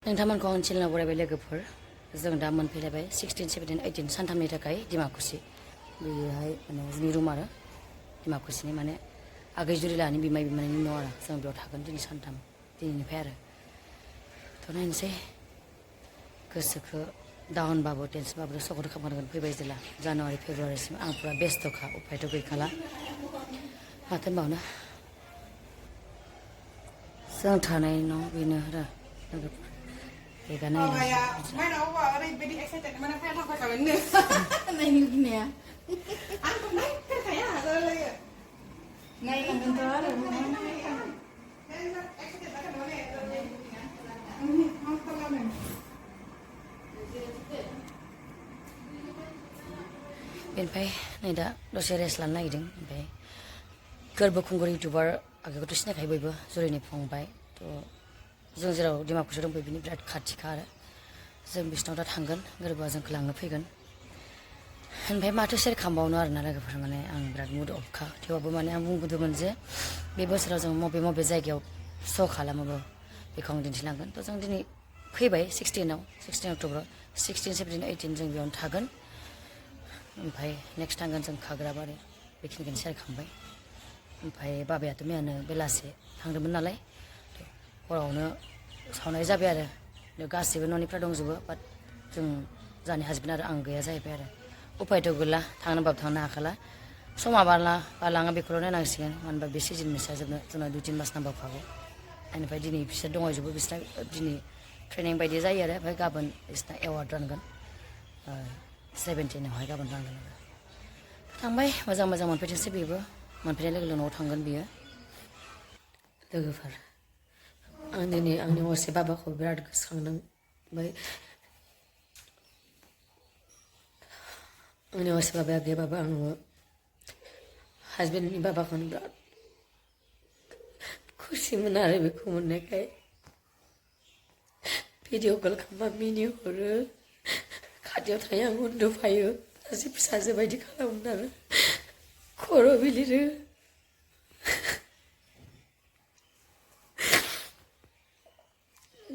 नोंथांमोनखौ आं चेनेलाव बरायबाय लोगोफोर जों दा मोनफैलायबाय 16, 17, 18 सानथामनि थाखाय दिमाकुसि बेयोहाय माने जोंनि रुम आरो दिमाकुसिनि माने आगै जुरिलानि बिमाय बिमायनि न' आरो जों बेयाव थागोन दिनै सानथाम दिनैनिफ्राय आरो थ' नायनोसै गोसोखौ डाउनबाबो टेनसनबाबो सपर्ट खालामगोन फैबाय जेला जानुवारि फेब्रुवारिसिम आं पुरा बेस्थ'खा उफायथ' गैखाला माथो होनबावनो जों थानाय न' बेनो आरो लोगोफोर बेनिफ्राय नै दा दसे रेस्ट लानो नागिरदों ओमफ्राय गोरबो खुंगुर इउटुबार आगैखौथ' सिनायखायो बयबो जुरिनि फंबाय थ' जों जेराव दिमाकुसियाव दंफैयो बिनि बिराद खाथिखा आरो जों बिसिनाव दा थांगोन गोरबोआ जोंखौ लांनो फैगोन ओमफ्राय माथो सेयार खालामबावनो आरोना लोगोफोर माने आं बिराद मुड अफखा थेवबाबो माने आं बुंबोदोंमोन जे बे बोसोराव जों मबे जायगायाव श' खालामोबो बेखौ आं दिन्थिलांगोन थ' जों दिनै फैबाय 16 अक्ट'बराव 16, 17, 18 जों बेयावनो थागोन ओमफ्राय नेक्स्ट थांगोन जों खाग्राबारि बेखिनिखौनो सेयार खालामबाय ओमफ्राय बाबायाथ' मैयानो बेलासे थांदोंमोन नालाय हरावनो सावनाय जाबाय आरो गासैबो न'निफ्रा दंजोबो बाट जों जोंनि हासबेन्ड आरो आं गैया जाहैबाय आरो उफायथ' गैला थांनोबाबो थांनो हाखाला समा बारलाङा बेखौल' नायनांसिगोन मानो होनबा बे सिजन मिसा जोंना 2-3 मास नांबावखागौ बेनिफ्राय दिनै बिसोर दंहैजोबो बिसोरना दिनै ट्रेनिं बायदि जायो आरो ओमफ्राय गाबोन बिसोरना एवार्ड रानगोन 17आवहाय गाबोन रानगोन आरो थांबाय मोजां मोनफैथोंसै बेबो मोनफैनाय लोगो न'आव थांगोन बियो लोगोफोर आं दिनै आंनि असे बाबाखौ बिराद गोसोखांदों ओमफ्राय आंनि असे बाबाया गैयाबाबो आङो हासबेन्डनि बाबाखौनो बिराद खुसिमोन आरो बेखौ मोननायखाय भिडिअ कल खालामबा मिनिहरो खाथियाव थायो आं उन्दुफायो सासे फिसाजो बायदि खालामोमोन आरो खर' बिलिरो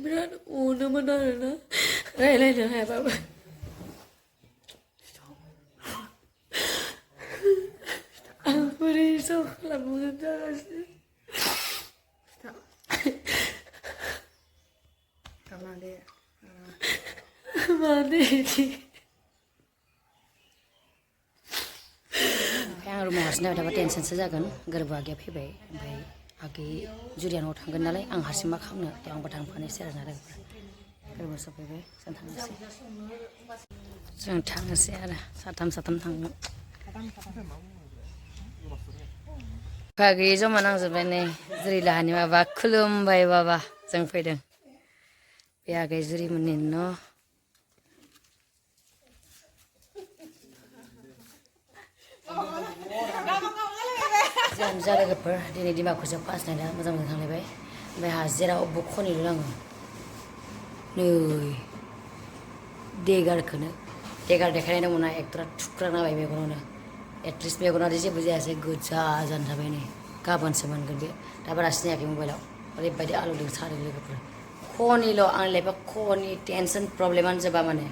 बिराद अनोमोन आरोना रायलायनो हायाबाबो आं बोरै ज' खालामगोन जागासिनो मानो इदि ओमफ्राय आं रुमाव हारसिं थाबाय थाबा टेनसनसो जागोन गोरबो आगैया फैबाय ओमफ्राय आगै जुरिया न'आव थांगोन नालाय आं हारसिं मा खालामनो थ' आंबो थांफानोसै आरोना लोगोफोर गोरबो सफैबाय जों थांनोसै आरो साथाम थांगोन गैयै जमा नांजोबबाय नै जुरि लाहानि माबा खुलुमबाय बाबा जों फैदों बे आगै जुरिमोननि न' जों लोगोफोर दिनै दिमाकुसियाव फार्स्ट नाइटआ मोजां थांलायबाय ओमफ्राय आंहा जेरावबो खनैल' नाङो नै देगार देखायनाय दंमोन ना एक्टरा थुख्रांना होबाय मेगनावनो एट्रिस मेगनाव जेबो जायासै गोजा जाना थाबाय नै गाबोनसो मोनगोन बे दा बारा सिनायाखै मबाइलाव ओरैबायदि आलौदों सादों लोगोफोर खनिल' आंनि लाइफआ खनि टेनसन प्रब्लेमानो जोबा माने